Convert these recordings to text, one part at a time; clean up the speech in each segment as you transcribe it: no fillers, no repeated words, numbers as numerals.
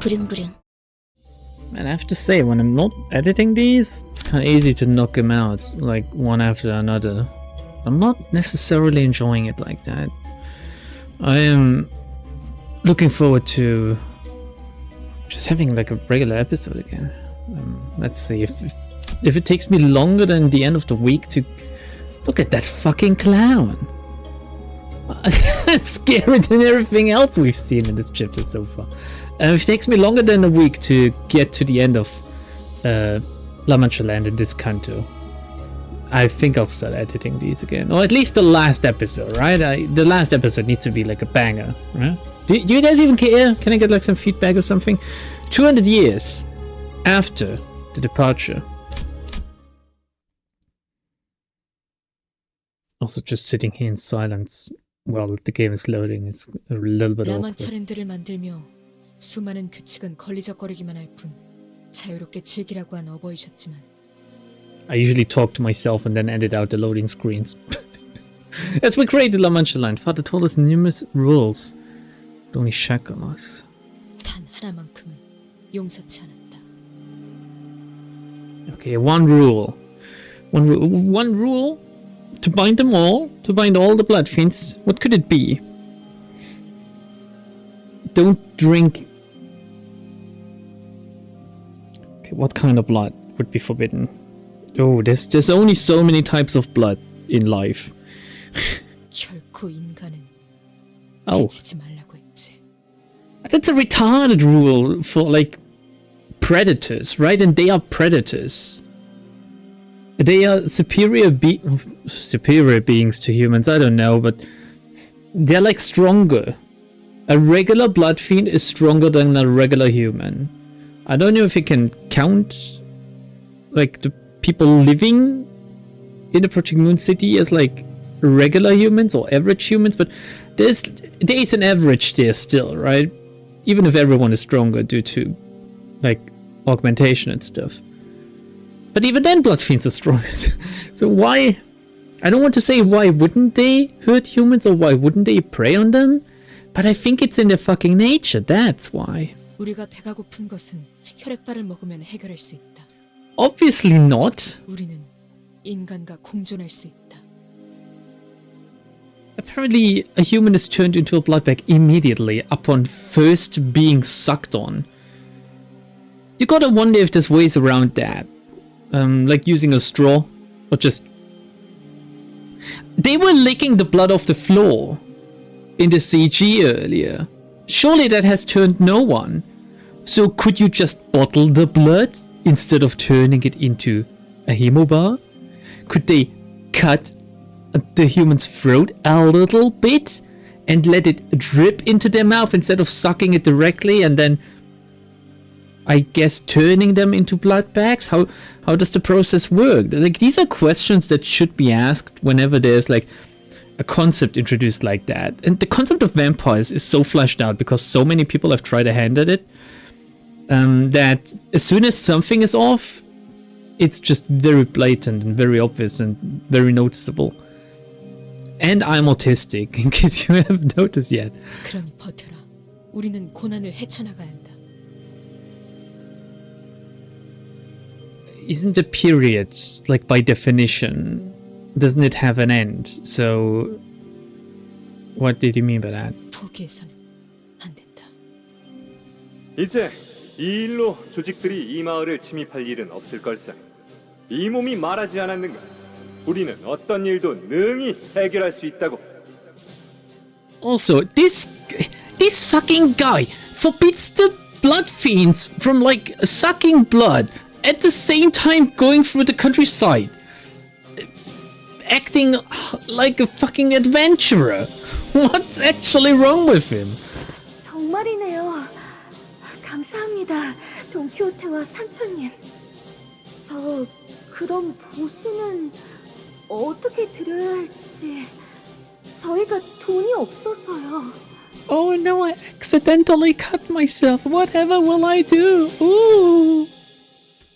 부릉부릉. And I have to say, when I'm not editing these, it's kind of easy to knock them out, like one after another. I'm not necessarily enjoying it like that. I am looking forward to just having like a regular episode again. Let's see if it takes me longer than the end of the week to look at that fucking clown. It's scarier than everything else we've seen in this chapter so far. If it takes me longer than a week to get to the end of Manchaland in this Canto, I think I'll start editing these again. Or at least the last episode, right? The last episode needs to be like a banger, right? Do you guys even care? Can I get like some feedback or something? 200 years after the departure. Also just sitting here in silence while the game is loading is a little bit awkward. 라만차랜드를 만들며 수많은 규칙은 걸리적거리기만 할 뿐 자유롭게 즐기라고 한 어버이셨지만 I usually talk to myself and then edit out the loading screens. As we created Manchaland, Father told us numerous rules. Only shackle us. 단 하나만큼은 용서치 않았다. Okay, one rule. One rule to bind them all, to bind all the Bloodfiends. What could it be? Don't drink. Okay, what kind of blood would be forbidden? Oh, there's only so many types of blood in life. 결코 인간은 Oh. 해치지 말라고 했지. That's a retarded rule for like predators, right? And they are predators. They are superior beings to humans, I don't know, but they're like stronger. A regular blood fiend is stronger than a regular human. I don't know if you can count like the people living in the Project Moon City as like regular humans or average humans, but there is an average there still, right? Even if everyone is stronger due to like augmentation and stuff. But even then blood fiends are stronger. So why, I don't want to say why wouldn't they hurt humans or why wouldn't they prey on them, but I think it's in their fucking nature, that's why. 우리가 배가 고픈 것은 혈액발을 먹으면 해결할 수 있다. Obviously not. 우리는 인간과 공존할 수 있다. Apparently, a human is turned into a bloodbag immediately upon first being sucked on. You gotta wonder if there's ways around that. Like using a straw, or just... They were licking the blood off the floor in the CG earlier. Surely that has turned no one. So could you just bottle the blood instead of turning it into a hemobar? Could they cut the human's throat a little bit and let it drip into their mouth instead of sucking it directly and then, I guess, turning them into blood bags? How does the process work? Like, these are questions that should be asked whenever there's like a concept introduced like that. And the concept of vampires is so fleshed out because so many people have tried a hand at it, that as soon as something is off, it's just very blatant and very obvious and very noticeable. And I'm autistic, in case you haven't noticed yet. 그러니 버텨라. 우리는 고난을 헤쳐나가야 한다. Isn't the period, like by definition, doesn't it have an end? So, what did you mean by that? 포기해서는 안 된다. 이제 이 일로 조직들이 이 마을을 침입할 일은 없을 걸세. 이 몸이 말하지 않았는가? 우리는 어떤 일도 능히 해결할 수 있다고. Also, this fucking guy forbids the blood fiends from like sucking blood at the same time going through the countryside, acting like a fucking adventurer. What's actually wrong with him? 정말이네요. 감사합니다, 돈키호테와 산초님. 저 그럼 보수는 어떻게 드려야 할지. 저희가 돈이 없어서요. Oh no, I accidentally cut myself. Whatever will I do? Ooh.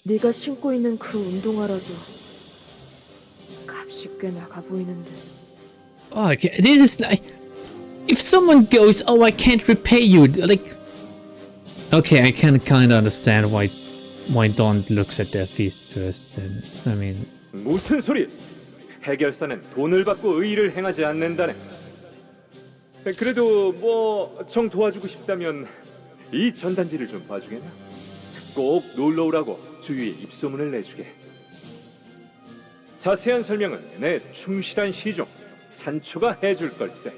네가 신고 있는 그 운동화라도 값이 꽤 나가 보이는데. Okay, this is like, if someone goes, oh, I can't repay you, like, Okay, I can kind of understand why Don looks at their feast first. Then I mean, 무슨 소리? 해결사는 돈을 받고 의의를 행하지 않는다네. 그래도 뭐 정 도와주고 싶다면 이 전단지를 좀 봐주겠나? 꼭 놀러 오라고 주위에 입소문을 내주게. 자세한 설명은 내 충실한 시종 산초가 해줄 걸세.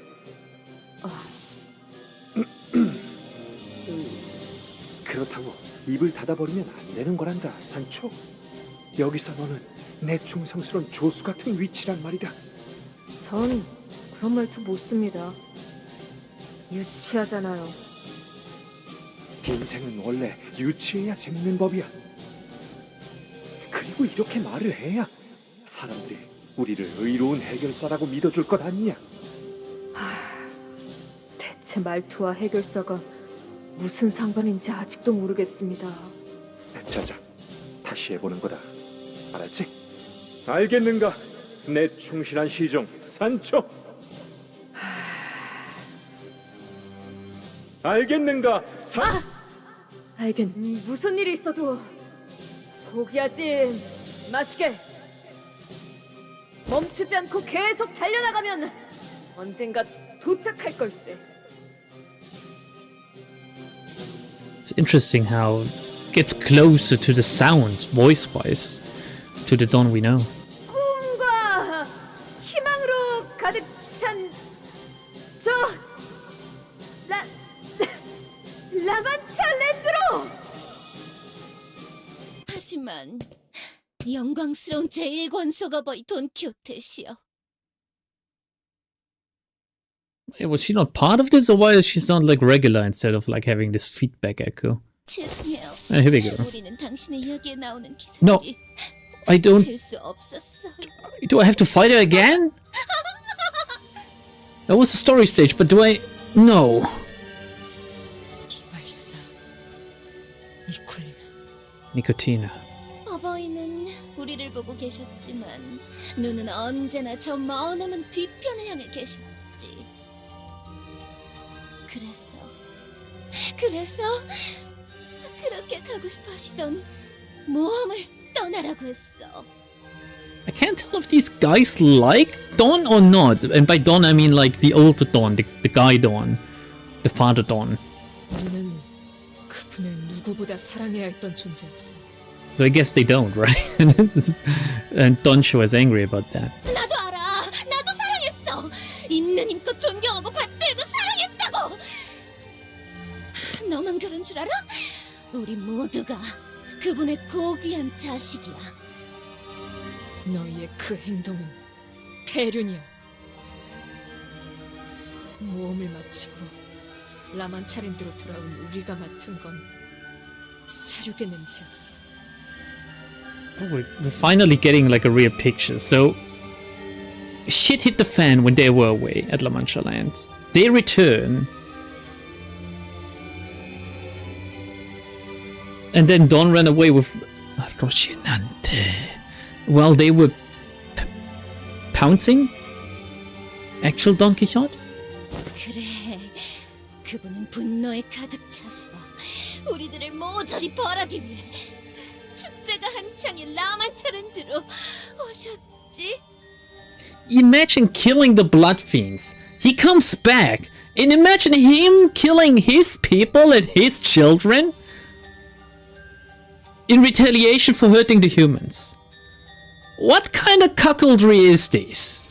그렇다고 입을 닫아버리면 안 되는 거란다, 산초. 여기서 너는 내 충성스러운 조수 같은 위치란 말이다. 전 그런 말투 못 씁니다. 유치하잖아요. 인생은 원래 유치해야 재밌는 법이야. 그리고 이렇게 말을 해야 사람들이 우리를 의로운 해결사라고 믿어줄 것 아니냐. 대체 말투와 해결사가 무슨 상관인지 아직도 모르겠습니다. 자자, 다시 해보는 거다. 알았지? 알겠는가? 내 충실한 시종 산초. 알겠는가? 무슨 일이 있어도 포기하지 마시게. 멈추지 않고 계속 달려나가면 언젠가 도착할 걸세. it's interesting how it gets closer to the sound, voice-wise, to the Don we know. 꿈과 희망으로 가득 찬 저 라만차랜드로. 하지만 영광스러운 제1권속어버이 돈키호테시여. Was she not part of this, or why does she sound like regular instead of like having this feedback echo? 죄송해요. Here we go. 우리는 당신의 이야기에 나오는 No, 기사들이 I don't. 될수 없었어요. Do I have to fight her again? That was the story stage, but do I? No. 이발사 니콜리나. Nicotina. 어버이는 우리를 보고 계셨지만 눈은 언제나 저 머나먼 뒤편을 향해 계셨지. 그래서 그렇게 가고 싶어 하시던 모험을 떠나라고 했어. I can't tell if these guys like Don or not. And by Don, I mean like the older Don, the guy Don, the father Don. 우리는 그분을 누구보다 사랑해야 했던 존재였어. So I guess they don't, right? And Don Show is angry about that. 나도 알아. 나도 사랑했어. 있는 힘껏 존경하고 받들고 사랑했다고. 너만 그런 줄 알아? 우리 모두가 그분의 고귀한 자식이야. 너희의 그 행동은 폐륜이야. 모험을 마치고 라만차랜드로 돌아온 우리가 맡은 건 사륙의 냄새였어. Oh, we're finally getting like a real picture. So, shit hit the fan when they were away at Manchaland. They return. And then Don ran away with Rocinante. While they were pouncing? Actual Don Quixote? 그래. 그분은 분노에 가득 차서 우리들을 모조리 벌하기 위해 축제가 한창인 라만차랜드로 오셨지. Imagine killing the Bloodfiends. He comes back. And imagine him killing his people and his children in retaliation for hurting the humans. What kind of cuckoldry is this?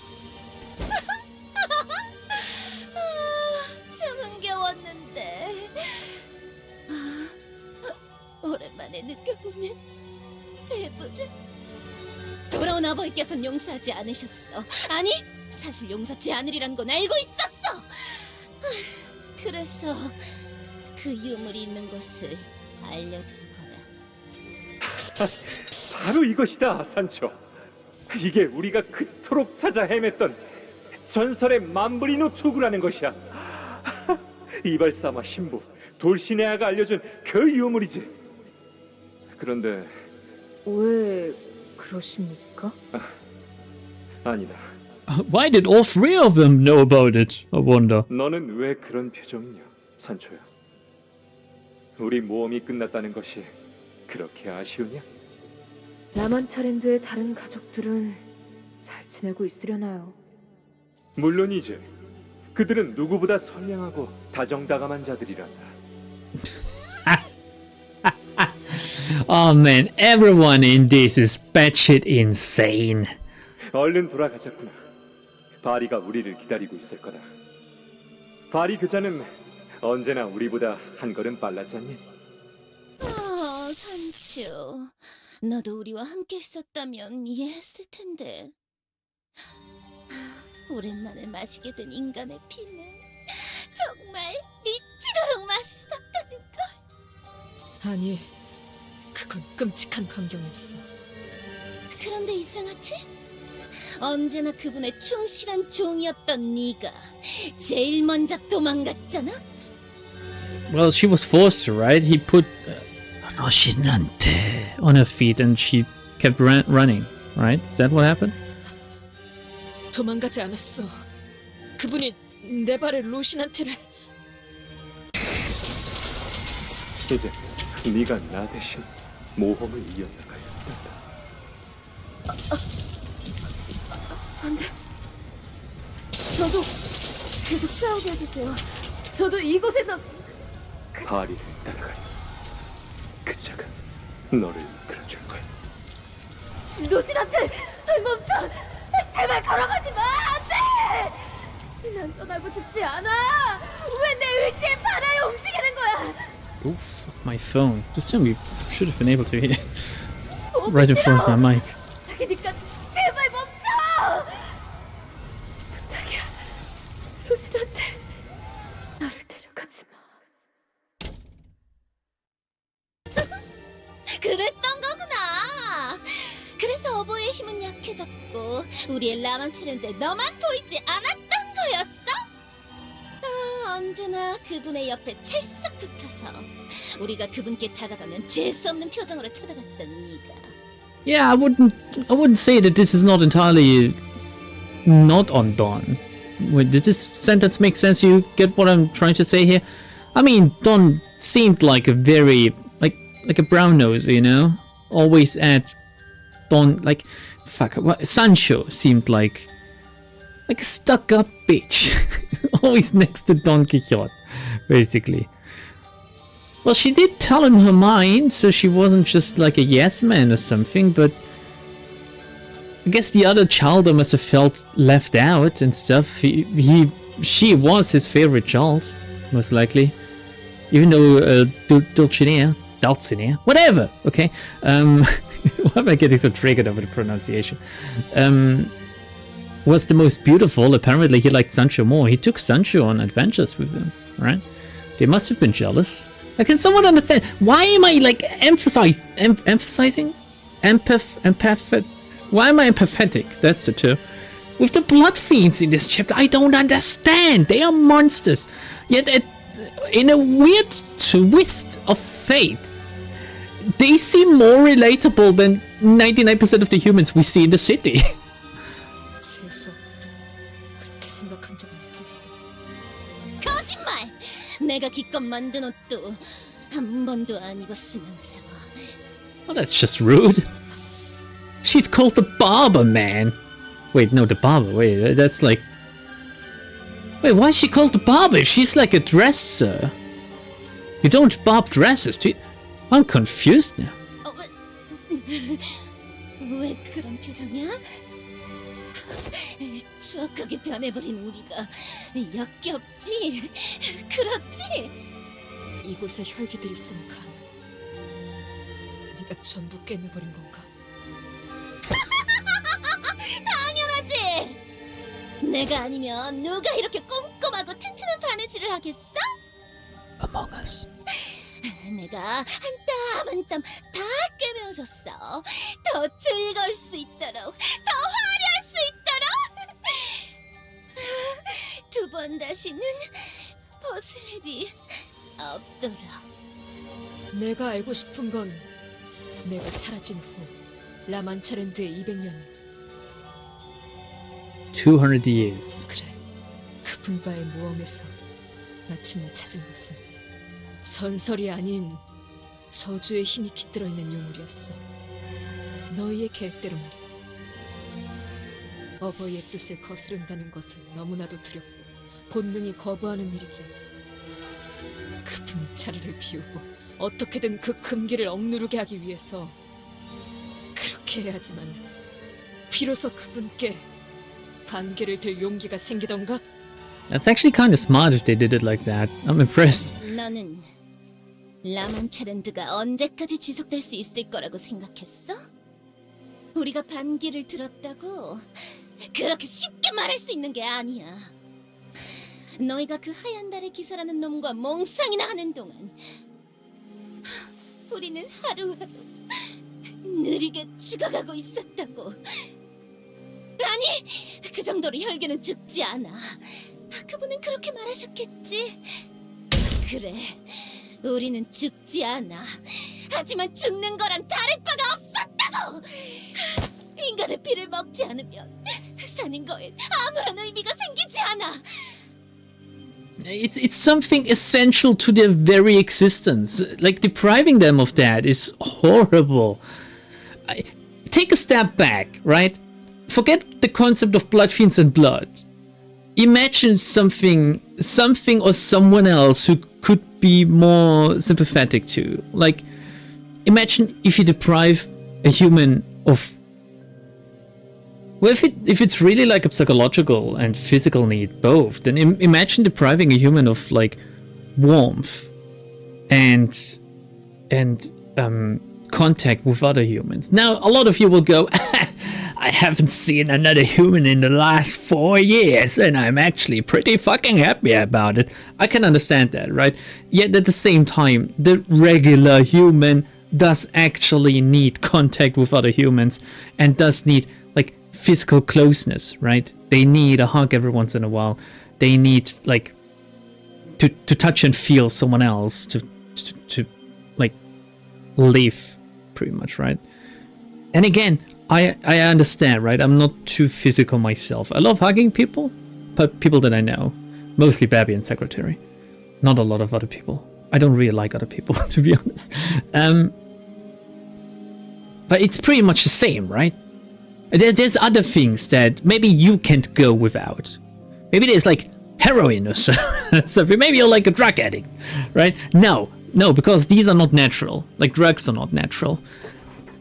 참 흥겨웠는데. 오랜만에 느껴보는 배부름. 돌아온 아버지께서는 용서하지 않으셨어. 아니, 사실 용서치 않으리란 건 알고 있었어. 그래서 그 유물이 있는 곳을 알려드린 거야. 바로 이것이다, 산초. 이게 우리가 그토록 찾아 헤맸던 전설의 만브리노 투구라는 것이야. 이발사마 신부 돌시네아가 알려준 그 유물이지. 그런데 왜 그러십니까? 아니다. Why did all three of them know about it? I wonder. 너는 왜 그런 표정이냐, 산초야? 우리 모험이 끝났다는 것이 그렇게 아쉬우냐? 라만차랜드의 다른 가족들은 잘 지내고 있으려나요? 물론이지. 그들은 누구보다 선량하고 다정다감한 자들이란다. Oh man, everyone in this is batshit insane. 얼른 돌아가자꾸나. 바리가 우리를 기다리고 있을 거다. 바리 그자는 언제나 우리보다 한 걸음 빨랐지 않니? 산초. 너도 우리와 함께 있었다면 이해했을 텐데. 오랜만에 마시게 된 인간의 피는 정말 미치도록 맛있었다니까. 아니, 그건 끔찍한 광경이었어. 그런데 이상하지? 언제나 그분의 충실한 종이었던 네가 제일 먼저 도망갔잖아? Well, she was forced to, right? He put Roshinante on her feet and she kept running, right? Is that what happened? 도망가지 않았어. 그분이 내 발에 로신한테를... 이제 네가 나 대신 모험을 이어나가야 한다. 안 돼. 저도 계속 싸우게 해주세요. 저도 이곳에서 바리를 따라가야. 그자가 너를 이끌어줄 거야. 로신한테 멈춰! 제발 걸어가지 마! 안 돼! 난 떠나고 싶지 않아! 왜 내 의지에 반하여 움직이는 거야! Oh, fuck my phone. This time you should have been able to hear right in front of my mic. 그러니까 제발 멈춰! 부탁이야. 로신한테 나를 데려가지 마. 그랬던 거구나. 그래서 어버이의 힘은 약해졌고 우리의 라만치는데 너만 보이지 않았던 거였어? 언제나 그분의 옆에 찰싹 붙어서 우리가 그분께 다가가면 재수 없는 표정으로 쳐다봤던 네가. Yeah, I wouldn't say that this is not entirely not on Don. Wait, does this sentence make sense? You get what I'm trying to say here? I mean, Don seemed like a very like a brown nose, you know? Always at Don, like, fuck, what, Sancho seemed like a stuck-up bitch. Always next to Don Quixote, basically. Well, she did tell him her mind, so she wasn't just like a yes man or something, but I guess the other child must have felt left out and stuff. She was his favorite child, most likely. Even though Dulcinea, whatever, okay? Why am I getting so triggered over the pronunciation? Was the most beautiful. Apparently he liked Sancho more. He took Sancho on adventures with him, right? They must have been jealous. Can someone understand? Why am I like emphasizing? Why am I empathetic? That's the term. With the Bloodfiends in this chapter, I don't understand. They are monsters. Yet in a weird twist of fate, they seem more relatable than 99% of the humans we see in the city. 재수 없다. 그렇게 생각한 적은 없었어. 거짓말! 내가 기껏 만든 옷도 한 번도 안 입었으면서. Well, that's just rude. She's called the barber, man. Wait, no, the barber. Wait, that's like... Wait, why is she called the barber? She's like a dresser. You don't barb dresses, do you? I'm confused now. 왜 그런 표정이야? 추악하게 변해버린 우리가 역겹지? 그렇지? 이곳에 혈기들이 있으면 가면 네가 전부 깨매버린 건가? 당연하지! 내가 아니면 누가 이렇게 꼼꼼하고 튼튼한 바느질을 하겠어? Among Us. 내가 한 땀 한 땀 다 꿰매어줬어. 더 즐거울 수 있도록, 더 화려할 수 있도록. 두 번 다시는 벗을 일이 없도록. 내가 알고 싶은 건 내가 사라진 후 라만차랜드의 200년이 200 years. 그래, 그분과의 모험에서 마침내 찾은 것은 전설이 아닌 저주의 힘이 깃들어 있는 유물이었어. 너희의 계획대로 말이야. 어버이의 뜻을 거스른다는 것은 너무나도 두렵고 본능이 거부하는 일이기에 그분이 자리를 비우고 어떻게든 그 금기를 억누르게 하기 위해서 그렇게 해야지만 비로소 그분께 반기를 들 용기가 생기던가? That's actually kind of smart if they did it like that. I'm impressed. 너는 라만차랜드가 언제까지 지속될 수 있을 거라고 생각했어? 우리가 반기를 들었다고 그렇게 쉽게 말할 수 있는 게 아니야. 너희가 그 하얀 달의 기사라는 놈과 몽상이나 하는 동안 우리는 하루하루 느리게 죽어가고 있었다고. 아니, 그 정도로 혈계는 죽지 않아. 그분은 그렇게 말하셨겠지. 그래, 우리는 죽지 않아. 하지만 죽는 거랑 다를 바가 없었다고. 인간의 피를 먹지 않으면 사는 거엔 아무런 의미가 생기지 않아. It's something essential to their very existence. Like, depriving them of that is horrible. Take a step back, right? Forget the concept of blood fiends and blood. Imagine something or someone else who could be more sympathetic to. Like, imagine if you deprive a human of... Well, if it's really like a psychological and physical need, both, then imagine depriving a human of like warmth and contact with other humans. Now, a lot of you will go, I haven't seen another human in the last 4 years, and I'm actually pretty fucking happy about it. I can understand that, right? Yet at the same time, the regular human does actually need contact with other humans and does need like physical closeness, right? They need a hug every once in a while. They need like to touch and feel someone else to like live, pretty much, right? And again, I understand, right? I'm not too physical myself. I love hugging people, but people that I know, mostly Babby and Secretary, not a lot of other people. I don't really like other people, to be honest. But it's pretty much the same, right? There's other things that maybe you can't go without. Maybe there's like heroin or something. Maybe you're like a drug addict, right? No, because these are not natural. Like drugs are not natural.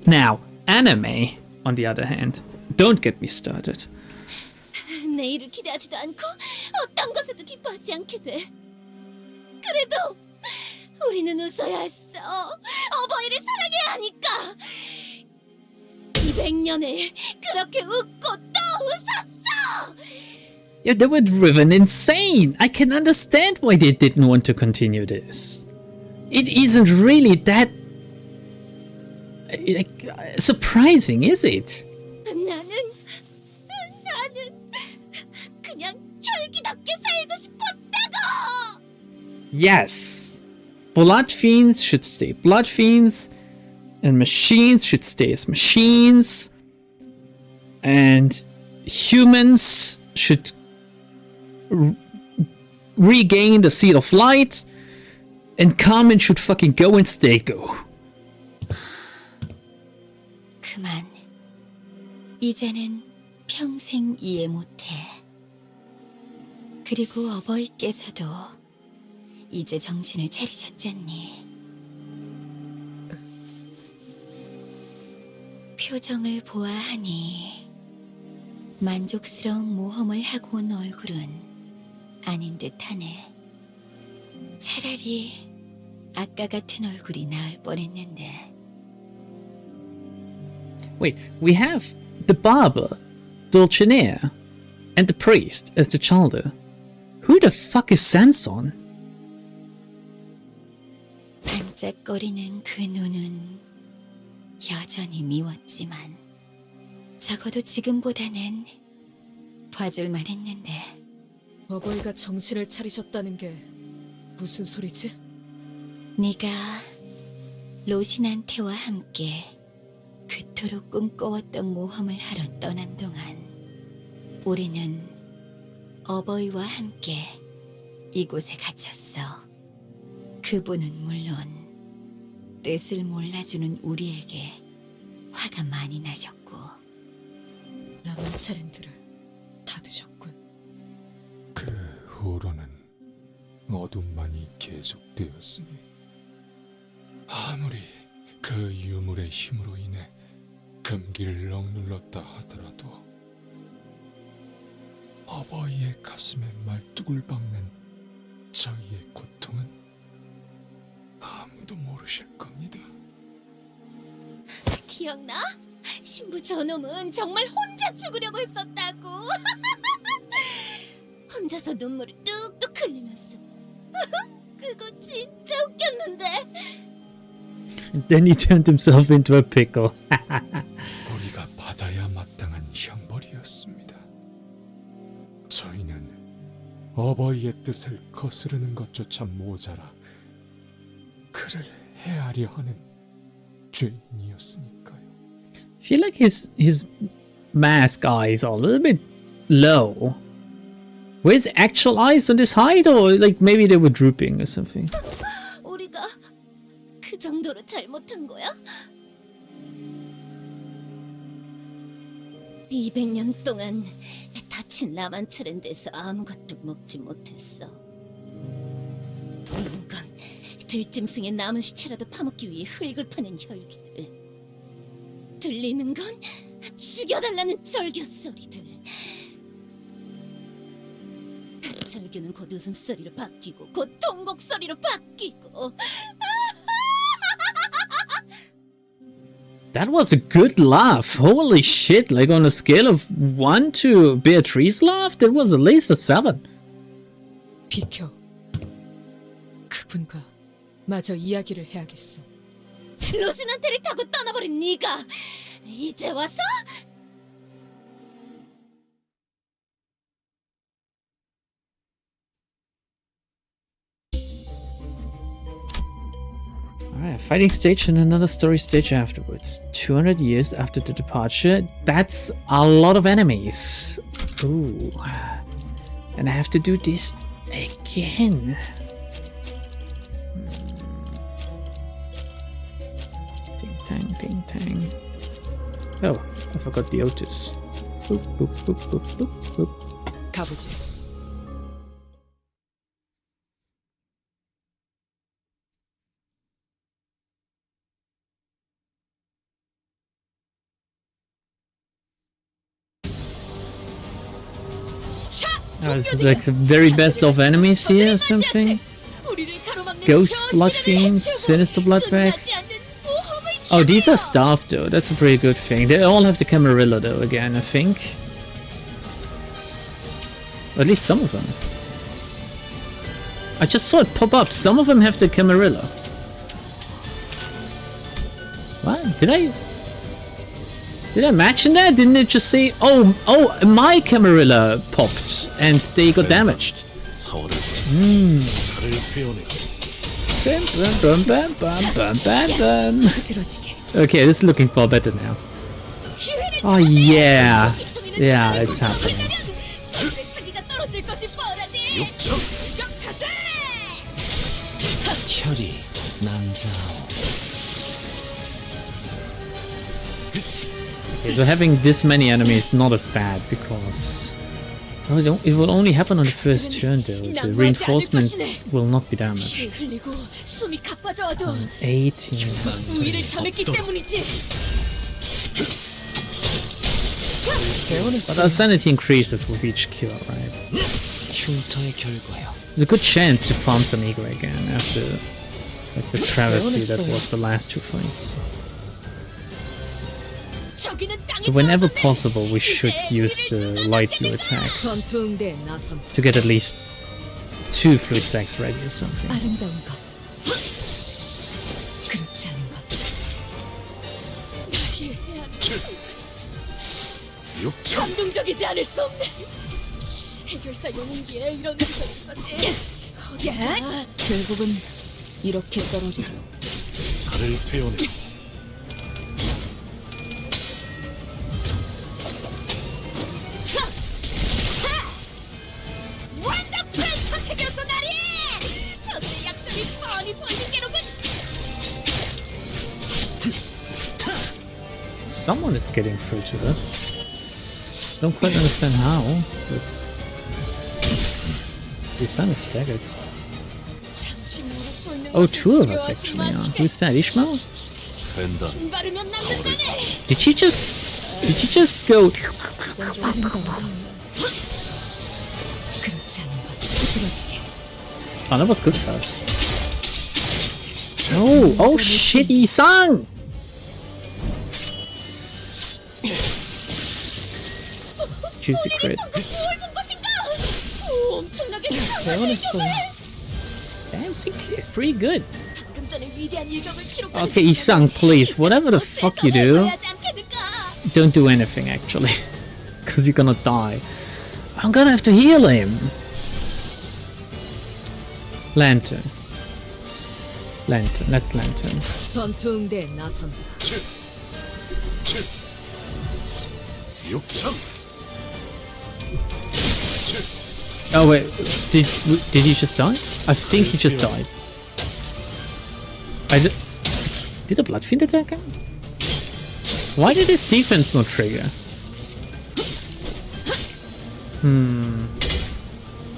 Now, anime, on the other hand, don't get me started. 내일을 기대하지도 않고 어떤 것에도 기뻐하지 않게 돼. 그래도 우리는 웃어야 했어. 어버이를 사랑해야 하니까. 200년을 그렇게 웃고 또 웃었어. Yeah, they were driven insane. I can understand why they didn't want to continue this. It isn't really that surprising, is it? 나는 그냥 혈기답게 살고 싶었다고. Yes. Blood fiends should stay blood fiends, and machines should stay as machines, and humans should regain the seed of light, and Carmen should fucking go and stay go. 그만. 이제는 평생 이해 못해. 그리고 어버이께서도 이제 정신을 차리셨잖니. 표정을 보아하니 만족스러운 모험을 하고 온 얼굴은 아닌 듯하네. 차라리 아까 같은 얼굴이 나을 뻔했는데. Wait, we have the barber, Dulcinea, and the priest as the Chalder. Who the fuck is Sanson? 반짝거리는 그 눈은 여전히 미웠지만 적어도 지금보다는 봐줄만 했는데. 어버이가 정신을 차리셨다는 게 무슨 소리지? 네가 로신한테와 함께 그토록 꿈꿔왔던 모험을 하러 떠난 동안 우리는 어버이와 함께 이곳에 갇혔어. 그분은 물론 뜻을 몰라주는 우리에게 화가 많이 나셨고 만찰랜드를 닫으셨군. 그 후로는 어둠만이 계속되었으니 아무리 그 유물의 힘으로 인해 금기를 억눌렀다 하더라도 어버이의 가슴에 말뚝을 박는 저희의 고통은 아무도 모르실 겁니다. 기억나? 신부 저놈은 정말 혼자 죽으려고 했었다고. 혼자서 눈물을 뚝뚝 흘리면서. 그거 진짜 웃겼는데. And then he turned himself into a pickle. 우리가 받아야 마땅한 형벌이었습니다. 저희는 어버이의 뜻을 거스르는 것조차 모자라 그를 해하려 하는 죄인이었으니까요. I feel like his mask eyes are a little bit low. Where's actual eyes on this hide, or like maybe they were drooping or something? 우리가 그 정도로 잘못한 거야? 200년 동안 다친 라만차랜드에서 아무것도 먹지 못했어. 보이는 건 들짐승의 남은 시체라도 파먹기 위해 흙을 파는 혈기들. 들리는 건 죽여달라는 절규 소리들. 절규는 곧 웃음소리로 바뀌고 곧 통곡 소리로 바뀌고. That was a good laugh. Holy shit! Like on a scale of 1 to Beatrice's laugh, that was at least a 7. 비켜. 그분과 마저 이야기를 해야겠어. 로신한테를 타고 떠나버린 네가 이제 와서? Alright, fighting stage and another story stage afterwards. 200 years after the departure. That's a lot of enemies. Ooh. And I have to do this again. Ding tang, ding tang. Oh, I forgot the Otis. Boop, boop, boop, boop, boop, boop. 가보지. It's like the very best of enemies here or something. Ghost Bloodfiends, Sinister Bloodbags. Oh, these are staff though, that's a pretty good thing. They all have the Camarilla though again, I think. Or at least some of them. I just saw it pop up, some of them have the Camarilla. What? Did I imagine that? Didn't it just say, oh, my Camarilla popped and they got damaged? Bum, bum, bum, bum, bum, bum. Okay, this is looking far better now. Oh yeah, yeah, it's happening. Okay, so having this many enemies is not as bad because it will only happen on the first turn though. The reinforcements will not be damaged. 18. But our sanity increases with each kill, right? There's a good chance to farm some Eagle again after like the travesty that was the last two fights. So whenever possible we should use the light blue attacks 전투응대에 나선 to get at least 2 fluid sacks ready or something. 아름다운 것. 그렇지 않은 것. 감동적이지 않을 수 없네. 해결사 영웅기에 이런 흔적이 있었지. 어디야? 결국은 이렇게 떨어지죠. 살을 베어내. 원더풀 선택이었어 나리! 저들의 약점이 뻔히 someone is getting through to us. Don't quite understand how, but the sun is staggered. 잠시 무릎 꿇는 Oh, 것을 two of us 두려워하지 actually. 마시게. Who's that? Ishmael? 벤단 침 바르면 낫는다네. Did she just go? 그렇지 않은 것 부드러지게. Oh, that was good first. Oh shit, Isang! Juicy crit. 뭘 본 것인가? 엄청나게 Beautiful. Damn, Sinclair is pretty good. 방금 전에 위대한 일격을 기록한 Okay, Isang, please, whatever the fuck you do, 해야지 않겠는가? don't do anything actually. Because you're gonna die. I'm gonna have to heal him. Lantern. Lantern, that's Lantern. 전투응대에 나선다. 육참 Oh wait, did he just die? I think he just died. Did a Bloodfiend attack him? Why did his defense not trigger?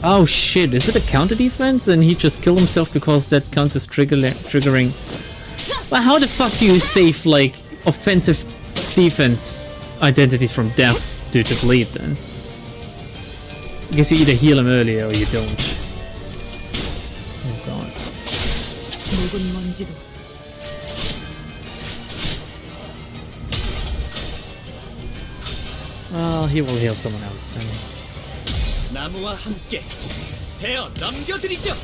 Oh shit, is it a counter defense and he just killed himself because that counts as triggering? But how the fuck do you save like offensive defense identities from death due to bleed then? I guess you either heal him earlier or you don't. Oh god. 묵은 먼지도 Well, he will heal someone else then. 나무와 함께 베어 넘겨드리죠.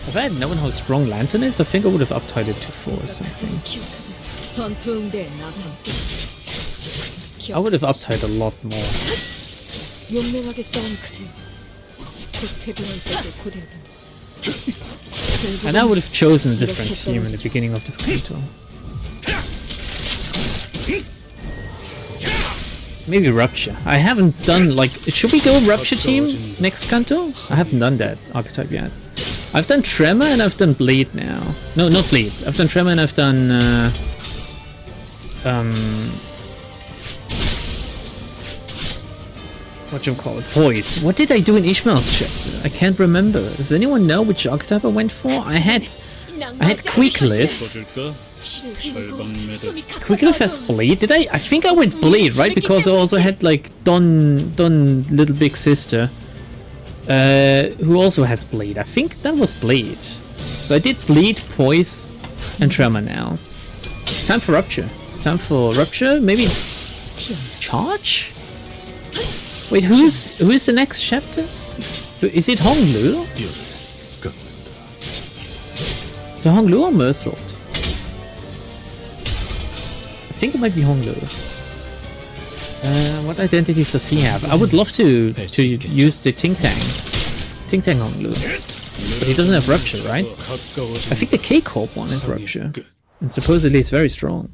If I had known how strong Lantern is, I think I would have uptied it to 4 or something. 전투응대에 나선다. I would have uptied a lot more. 용맹하게 싸운 그대. 곧 퇴근할 때도 고려하던. And I would have chosen a different team in the beginning of this Canto. Maybe Rupture. I haven't done like... Should we go Rupture team next Canto? I haven't done that archetype yet. I've done Tremor and I've done Bleed now. No, not Bleed. I've done Tremor and I've done... whatchamacallit? Poise. What did I do in Ishmael's chapter? I can't remember. Does anyone know which archetype I went for? I had Quickliff. 써줄까? Quickliff has Bleed. Did I? I think I went Bleed, right? Because I also had like Don Little Big Sister, who also has Bleed. I think that was Bleed. So I did Bleed, Poise, and Tremor now. It's time for Rupture. It's time for Rupture. Maybe Charge? Wait, who's the next chapter? Is it Honglu? So Honglu or Mersault? I think it might be Honglu. What identities does he have? I would love to use the Ting Tang Honglu, but he doesn't have Rupture, right? I think the K-Corp one is Rupture, and supposedly it's very strong.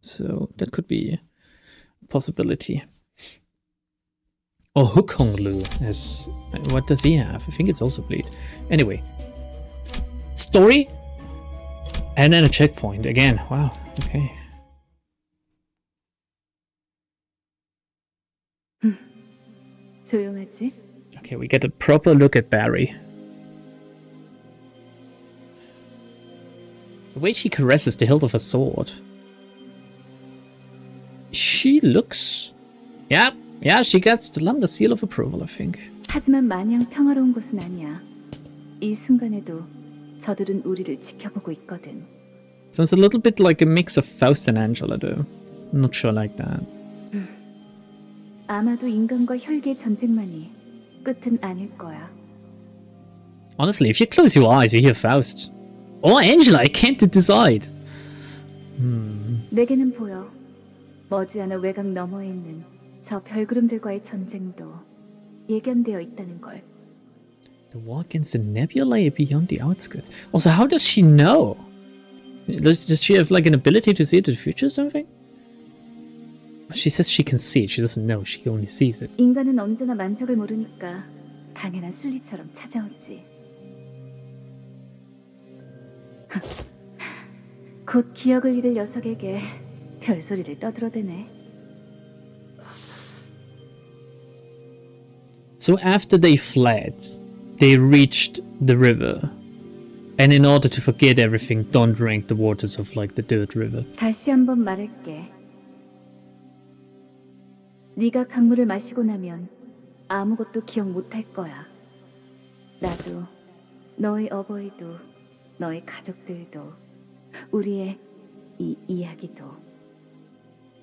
So that could be a possibility. Or Hook Honglu has... What does he have? I think it's also Bleed. Anyway. Story? And then a checkpoint. Again. Wow. Okay. 조용하지? Okay, we get a proper look at Barry. The way she caresses the hilt of her sword. She looks... Yeah, she gets the Lambda seal of approval, I think. 하지만 마냥 평화로운 곳은 아니야. 이 순간에도 저들은 우리를 지켜보고 있거든. Sounds a little bit like a mix of Faust and Angela, though. I'm not sure like that. 아마도 인간과 혈기의 전쟁만이 끝은 아닐 거야. Honestly, if you close your eyes, you hear Faust. Or Angela, I can't decide. 내게는 보여. 머지않아 외곽 너머에 있는 저 별구름들과의 전쟁도 예견되어 있다는 걸. The war against the nebulae beyond the outskirts. Also, how does she know? Does she have like an ability to see into the future or something? She says she can see it. She doesn't know. She only sees it. 인간은 언제나 만족을 모르니까 당연한 순리처럼 찾아오지. 곧 기억을 잃을 녀석에게 별소리를 떠들어대네. So after they fled, they reached the river. And in order to forget everything, Don drank the waters of like the dirt river. 다시 한번 말할게. 네가 강물을 마시고 나면 아무것도 기억 못할 거야. 나도, 너의 어버이도, 너의 가족들도, 우리의 이 이야기도.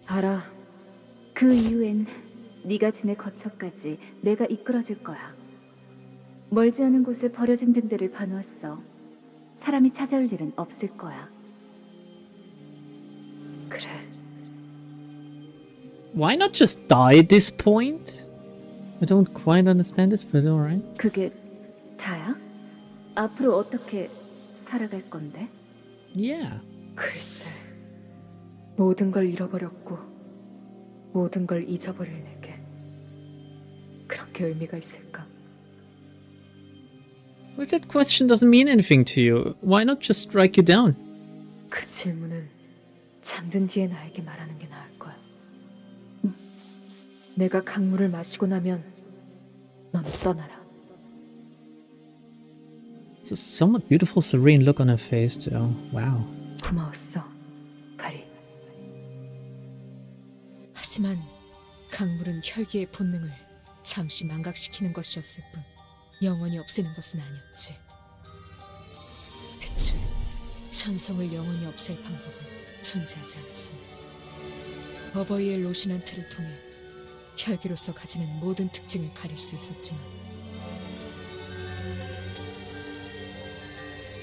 알아. 그 이후엔 네가 짐의 거처까지 내가 이끌어줄 거야. 멀지 않은 곳에 버려진 등대를 봐놓았어. 사람이 찾아올 일은 없을 거야. 그래. Why not just die at this point? I don't quite understand this, but alright. 그게 다야? 앞으로 어떻게 살아갈 건데? Yeah. 글쎄, 모든 걸 잃어버렸고 모든 걸 잊어버릴 내게 그렇게 의미가 있을까? Well, that question doesn't mean anything to you. Why not just strike you down? 그 질문은 잠든 뒤에 나에게 말하는 게 나을 거야. 내가 강물을 마시고 나면 넌 떠나라. It's a somewhat beautiful, serene look on her face, too. Wow. 고마웠어, 바리. 하지만 강물은 혈기의 본능을 잠시 망각시키는 것이었을 뿐 영원히 없애는 것은 아니었지. 애초에 천성을 영원히 없앨 방법은 존재하지 않았으니 어버이의 로시난트를 통해 혈기로서 가지는 모든 특징을 가릴 수 있었지만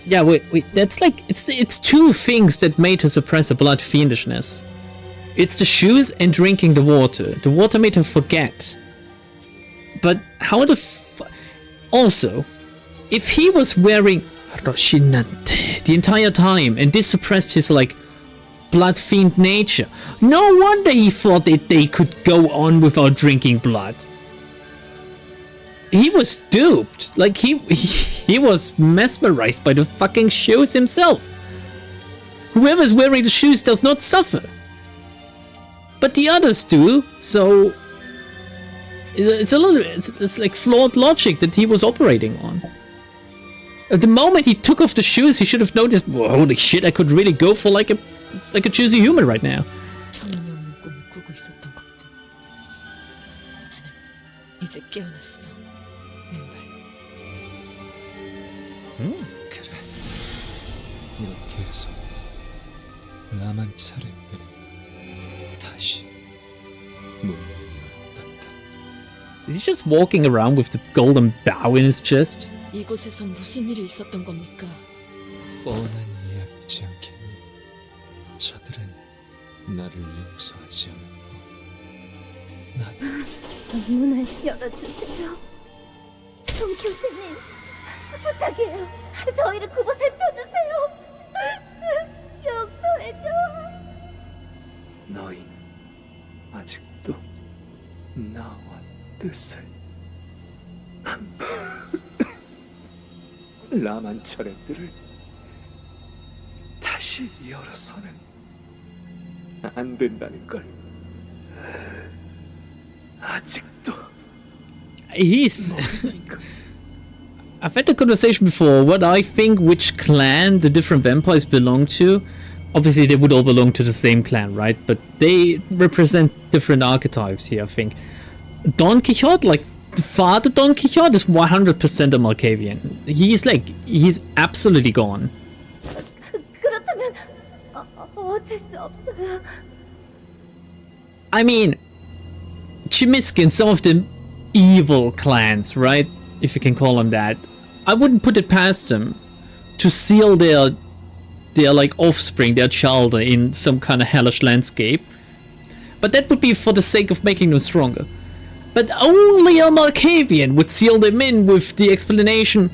Yeah, wait. That's like it's two things that made her suppress her blood fiendishness. It's the shoes and drinking the water. The water made her forget. But how the also, if he was wearing Roshinante the entire time and this suppressed his like blood fiend nature, no wonder he thought that they could go on without drinking blood. He was duped. Like he was mesmerized by the fucking shoes himself. Whoever's wearing the shoes does not suffer. But the others do, so it's like flawed logic that he was operating on. At the moment he took off the shoes, he should have noticed, well, holy shit, I could really go for like a choosy human right now. 터무니없는 꿈을 꾸고 있었던 것뿐. 나는 이제 깨어났어. 맨발. 그래. 이렇게 해서 라만차랜드는 다시 문을 열었단다. Is he just walking around with the golden bow in his chest? 이곳에서 무슨 일이 있었던 겁니까? 뻔한 이야기지 않겠니? 저들은 나를 용서하지 않았고 나도 문을 열어주세요. 동교수님, 부탁해요. 저희를 그곳에 펴주세요. 용서해줘. 너희 아직도 나와 뜻을 라만차랜드를 다시 열어서는 안 된다는 걸 아직도 He's... I've had the conversation before, what I think which clan the different vampires belong to. Obviously they would all belong to the same clan, right? But they represent different archetypes here, I think. Don Quixote, like, the father Don Quixote is 100% a Malkavian. He's absolutely gone. 그렇다면 어쩔 수 없어요. I mean, Chimiskin, some of the evil clans, right? If you can call them that. I wouldn't put it past them to seal their like offspring, their child in some kind of hellish landscape. But that would be for the sake of making them stronger. But only a Malkavian would seal them in with the explanation,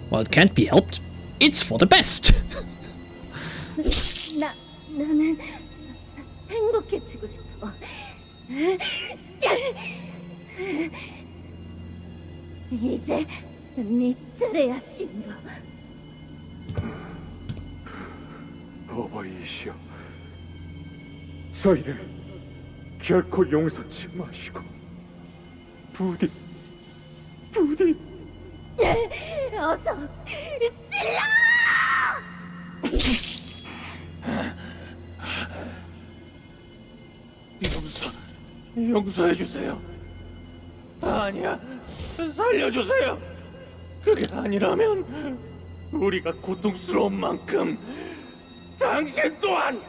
well, it can't be helped. It's for the best. 나는 행복해지고 싶어. 이제 네 차례야, 신부. 어버이시여, 저희를 결코 용서치 마시고 부디 어서 용서해주세요. 아니야, 살려주세요. 그게 아니라면 우리가 고통스러운 만큼 당신 또한